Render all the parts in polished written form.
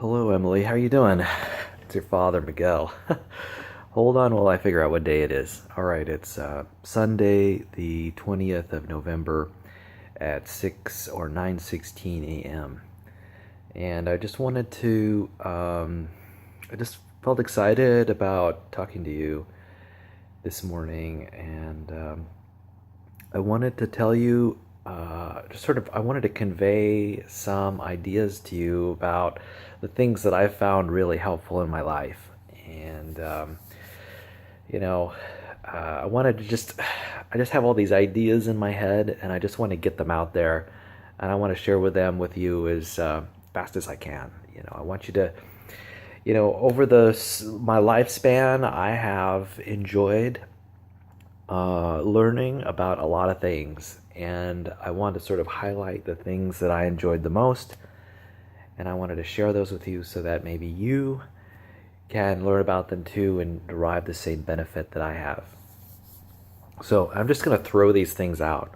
Hello, Emily. How you doing? It's your father, Miguel. Hold on while I figure out what day it is. All right, it's Sunday, the 20th of November at 6 or 9:16 a.m. And I just wanted to I just felt excited about talking to you this morning, and I wanted to tell you, I wanted to convey some ideas to you about the things that I found really helpful in my life. And, you know, I wanted to I just have all these ideas in my head, and I just want to get them out there. And I want to share with you as fast as I can. I want you to, over my lifespan, I have enjoyed learning about a lot of things, and I wanted to sort of highlight the things that I enjoyed the most, and I wanted to share those with you so that maybe you can learn about them too and derive the same benefit that I have. So I'm just going to throw these things out.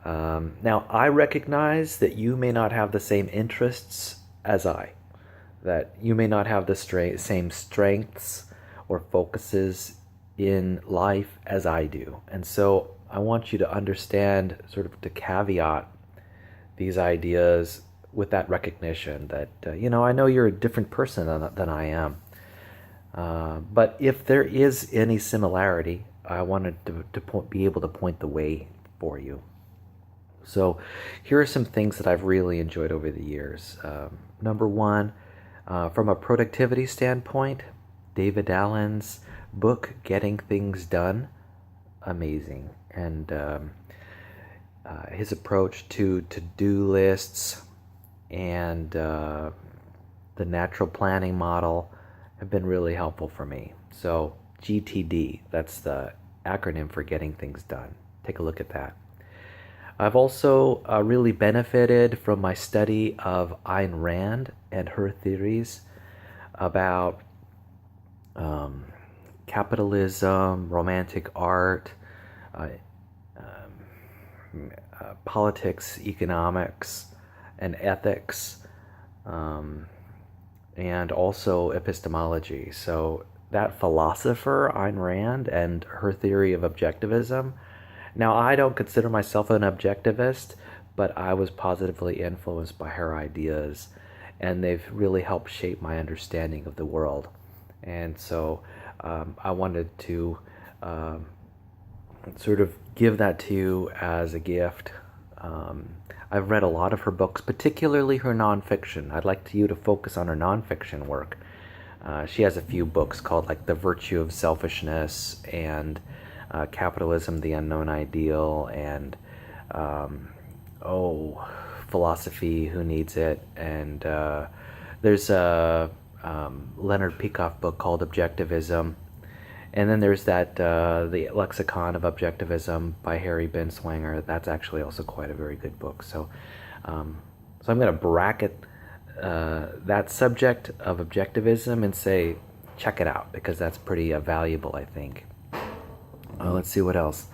Now, I recognize that you may not have the same interests as I, that you may not have the same strengths or focuses in life as I do. And so I want you to understand, sort of to caveat these ideas with that recognition that, I know you're a different person than I am. But if there is any similarity, I wanted to be able to point the way for you. So here are some things that I've really enjoyed over the years. Number one, from a productivity standpoint, David Allen's book, Getting Things Done, amazing. And his approach to to-do lists and the natural planning model have been really helpful for me. So GTD, that's the acronym for Getting Things Done. Take a look at that. I've also really benefited from my study of Ayn Rand and her theories about capitalism, romantic art, politics, economics, and ethics, and also epistemology. So that philosopher, Ayn Rand, and her theory of objectivism. Now, I don't consider myself an objectivist, but I was positively influenced by her ideas, and they've really helped shape my understanding of the world. And so I wanted to sort of give that to you as a gift. I've read a lot of her books, particularly her nonfiction. I'd like you to focus on her nonfiction work. She has a few books called like The Virtue of Selfishness and Capitalism, the Unknown Ideal, and Philosophy, Who Needs It? And there's a Leonard Peikoff book called Objectivism. And then there's that the Lexicon of Objectivism by Harry Binswanger. That's actually also quite a very good book. So I'm going to bracket that subject of objectivism and say, check it out, because that's pretty valuable, I think. Let's see what else.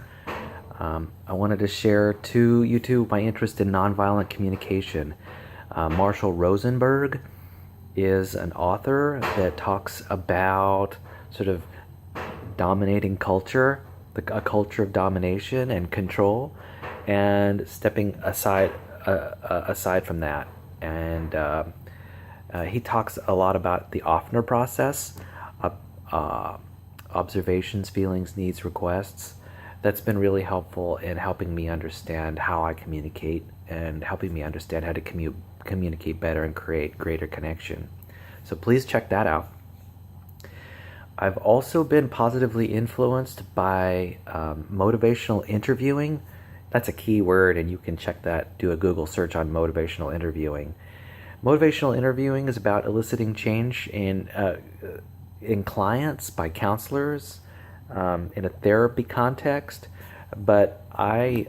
I wanted to share to you too my interest in nonviolent communication. Marshall Rosenberg is an author that talks about sort of dominating culture, a culture of domination and control, and stepping aside from that. And he talks a lot about the Offner process, observations, feelings, needs, requests. That's been really helpful in helping me understand how I communicate and helping me understand how to communicate better and create greater connection. So please check that out. I've also been positively influenced by motivational interviewing. That's a key word, and you can check that, do a Google search on motivational interviewing. Motivational interviewing is about eliciting change in clients by counselors in a therapy context, but I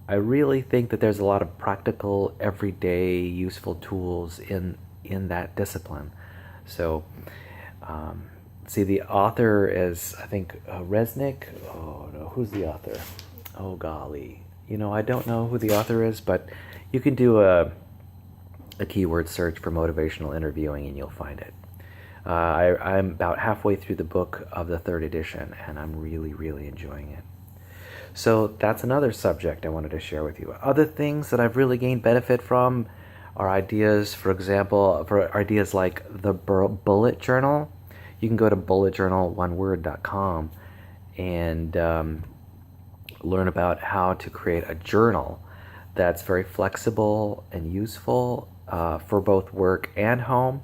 really think that there's a lot of practical, everyday, useful tools in that discipline. So, see, the author is, I think, Resnick. Oh no, who's the author? Oh golly, I don't know who the author is, but you can do a a keyword search for motivational interviewing and you'll find it. I'm about halfway through the book of the third edition, and I'm really, really enjoying it. So that's another subject I wanted to share with you. Other things that I've really gained benefit from are ideas, for example, for ideas like the bullet journal. You can go to bulletjournaloneword.com and learn about how to create a journal that's very flexible and useful for both work and home.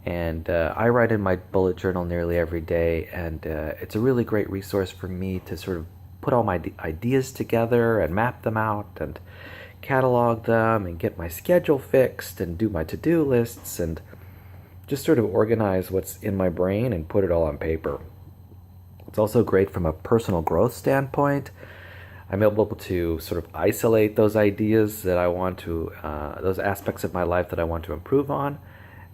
And I write in my bullet journal nearly every day, and it's a really great resource for me to sort of put all my ideas together and map them out and catalog them and get my schedule fixed and do my to-do lists and just sort of organize what's in my brain and put it all on paper. It's also great from a personal growth standpoint. I'm able to sort of isolate those ideas that I want to, those aspects of my life that I want to improve on,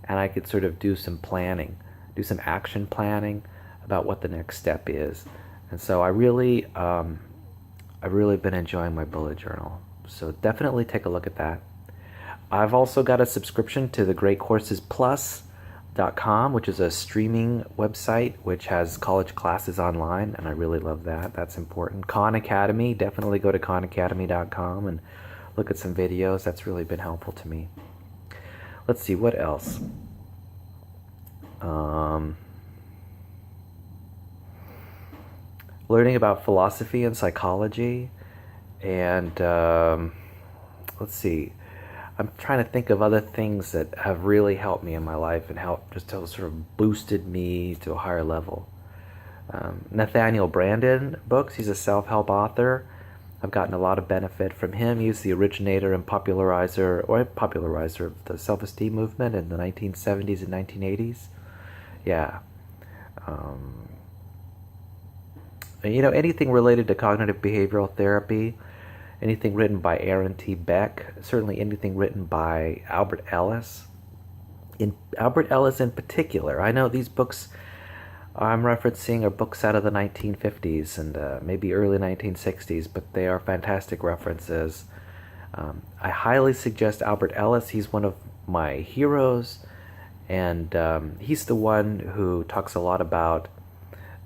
and I could sort of do some planning, do some action planning about what the next step is. And so I've really been enjoying my bullet journal. So definitely take a look at that. I've also got a subscription to the GreatCoursesPlus.com, which is a streaming website which has college classes online, and I really love that. That's important. Khan Academy, definitely go to KhanAcademy.com and look at some videos. That's really been helpful to me. Let's see, what else? Learning about philosophy and psychology, and let's see, I'm trying to think of other things that have really helped me in my life and just sort of boosted me to a higher level. Nathaniel Branden books, he's a self-help author. I've gotten a lot of benefit from him. He's the originator and popularizer of the self-esteem movement in the 1970s and 1980s. Yeah. Anything related to cognitive behavioral therapy, anything written by Aaron T. Beck, certainly anything written by Albert Ellis. Albert Ellis in particular, I know these books I'm referencing are books out of the 1950s and maybe early 1960s, but they are fantastic references. I highly suggest Albert Ellis. He's one of my heroes, and he's the one who talks a lot about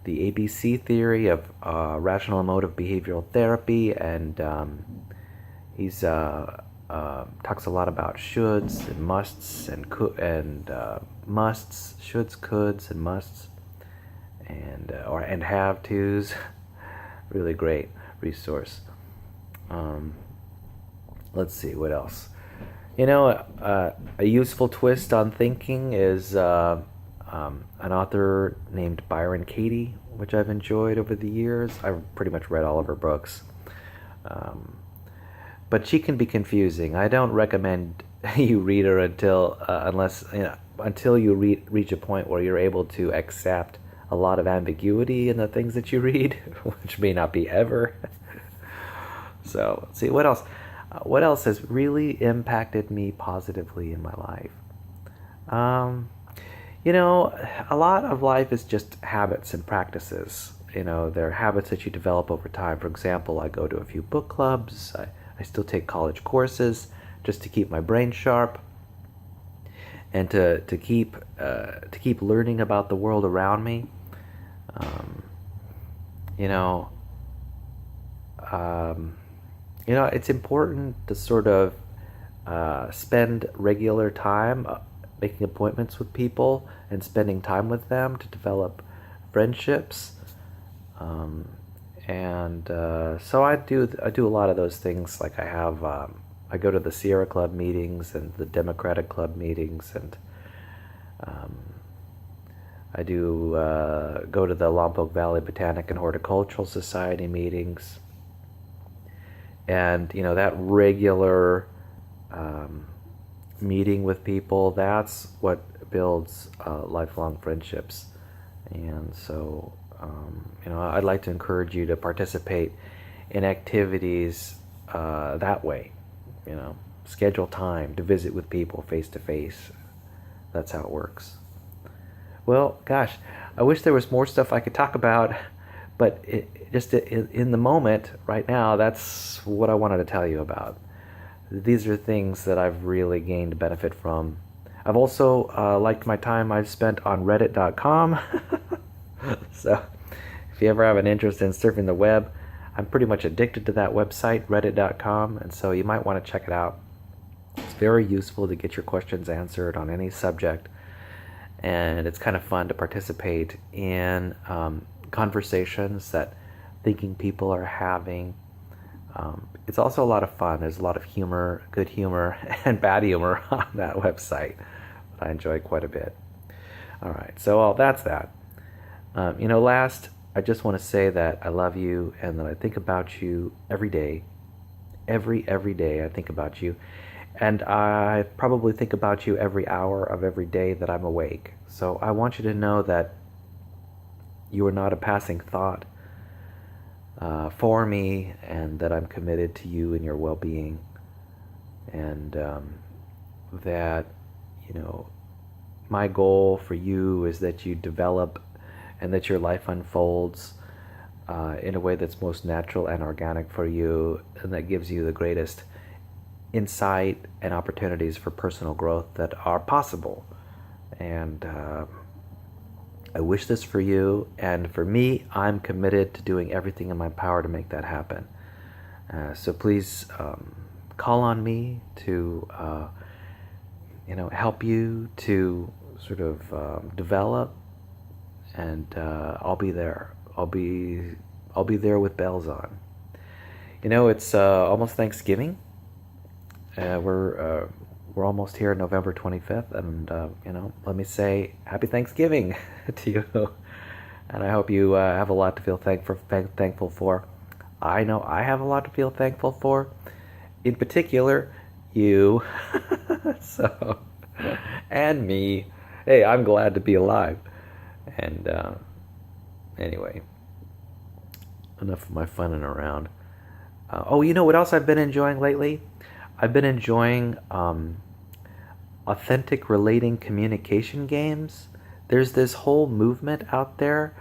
the ABC theory of rational emotive behavioral therapy, and he's talks a lot about shoulds and musts and musts, shoulds, coulds, and musts, and have tos. Really great resource. Let's see what else. A useful twist on thinking is an author named Byron Katie, which I've enjoyed over the years. I've pretty much read all of her books. But she can be confusing. I don't recommend you read her until you reach a point where you're able to accept a lot of ambiguity in the things that you read, which may not be ever. So, let's see, what else? What else has really impacted me positively in my life? A lot of life is just habits and practices. They're habits that you develop over time. For example, I go to a few book clubs. I still take college courses just to keep my brain sharp and to keep learning about the world around me. It's important to sort of spend regular time making appointments with people and spending time with them to develop friendships. So I do a lot of those things. Like I go to the Sierra Club meetings and the Democratic Club meetings, and I do go to the Lompoc Valley Botanic and Horticultural Society meetings. And that regular meeting with people, that's what builds lifelong friendships. And so I'd like to encourage you to participate in activities that way. Schedule time to visit with people face to face. That's how it works. Well, gosh, I wish there was more stuff I could talk about, but in the moment right now, that's what I wanted to tell you about. these are things that I've really gained benefit from. I've also liked my time I've spent on reddit.com. So if you ever have an interest in surfing the web, I'm pretty much addicted to that website, reddit.com, and so you might want to check it out. It's very useful to get your questions answered on any subject, and it's kind of fun to participate in conversations that thinking people are having. It's also a lot of fun. There's a lot of humor, good humor, and bad humor on that website, but I enjoy quite a bit. All right, so that's that. Last, I just want to say that I love you and that I think about you every day. Every day I think about you. And I probably think about you every hour of every day that I'm awake. So I want you to know that you are not a passing thought for me, and that I'm committed to you and your well-being. And that, my goal for you is that you develop and that your life unfolds in a way that's most natural and organic for you, and that gives you the greatest insight and opportunities for personal growth that are possible. And I wish this for you, and for me, I'm committed to doing everything in my power to make that happen. So please call on me to help you to sort of develop, and I'll be there. I'll be there with bells on. It's almost Thanksgiving. We're almost here, November 25th, and let me say Happy Thanksgiving to you. And I hope you have a lot to feel thankful for. I know I have a lot to feel thankful for. In particular, you. So, and me. Hey, I'm glad to be alive. And anyway, enough of my funning around. What else I've been enjoying lately? I've been enjoying authentic relating communication games. There's this whole movement out there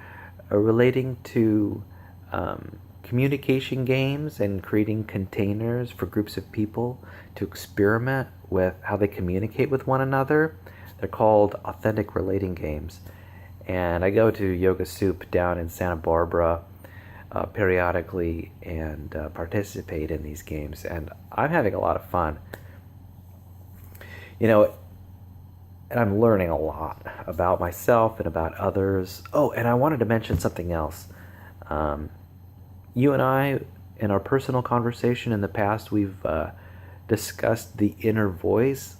relating to communication games and creating containers for groups of people to experiment with how they communicate with one another. They're called authentic relating games. And I go to Yoga Soup down in Santa Barbara periodically and participate in these games, and I'm having a lot of fun. And I'm learning a lot about myself and about others. Oh, and I wanted to mention something else. You and I, in our personal conversation in the past, we've discussed the inner voice.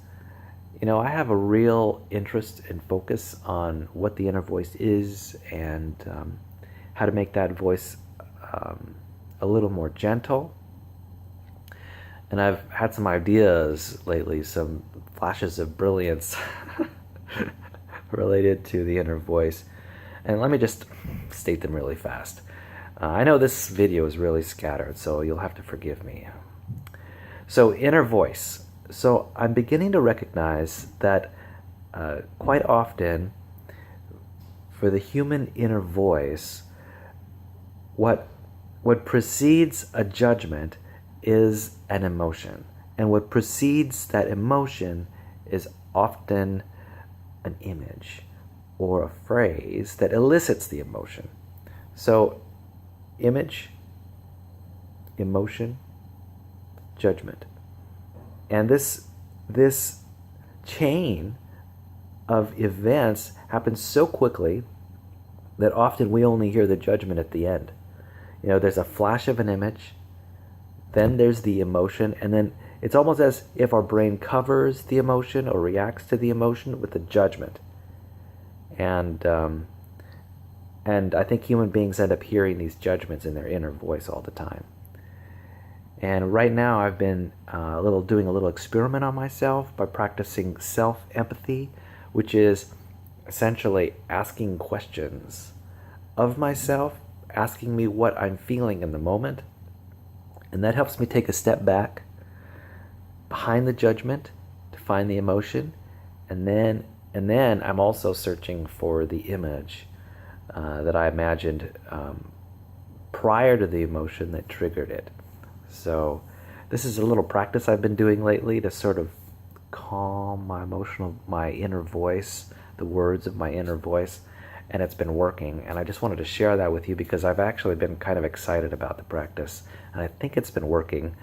I have a real interest and focus on what the inner voice is, and how to make that voice a little more gentle. And I've had some ideas lately, some flashes of brilliance related to the inner voice. And let me just state them really fast. I know this video is really scattered, so you'll have to forgive me. So, inner voice. So I'm beginning to recognize that quite often for the human inner voice, what precedes a judgment is an emotion. And what precedes that emotion is often an image or a phrase that elicits the emotion. So image, emotion, judgment. And this chain of events happens so quickly that often we only hear the judgment at the end. There's a flash of an image, then there's the emotion, and then it's almost as if our brain covers the emotion or reacts to the emotion with the judgment. And I think human beings end up hearing these judgments in their inner voice all the time. And right now I've been doing a little experiment on myself by practicing self-empathy, which is essentially asking questions of myself, asking me what I'm feeling in the moment. And that helps me take a step back behind the judgment to find the emotion. And then I'm also searching for the image that I imagined prior to the emotion that triggered it. So This is a little practice I've been doing lately to sort of calm my inner voice, the words of my inner voice, and it's been working. And I just wanted to share that with you because I've actually been kind of excited about the practice, and I think it's been working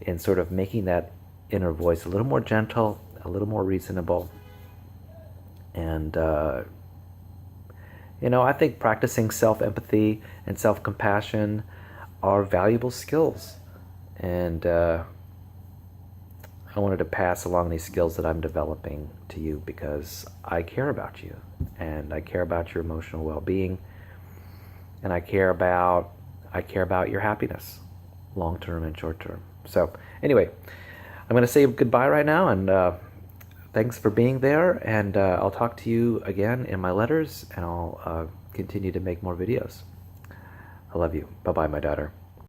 in sort of making that inner voice a little more gentle, a little more reasonable. And I think practicing self-empathy and self-compassion are valuable skills, and I wanted to pass along these skills that I'm developing to you because I care about you, and I care about your emotional well-being, and I care about your happiness, long-term and short-term. So anyway, I'm going to say goodbye right now, and thanks for being there, and I'll talk to you again in my letters, and I'll continue to make more videos. I love you. Bye-bye, my daughter.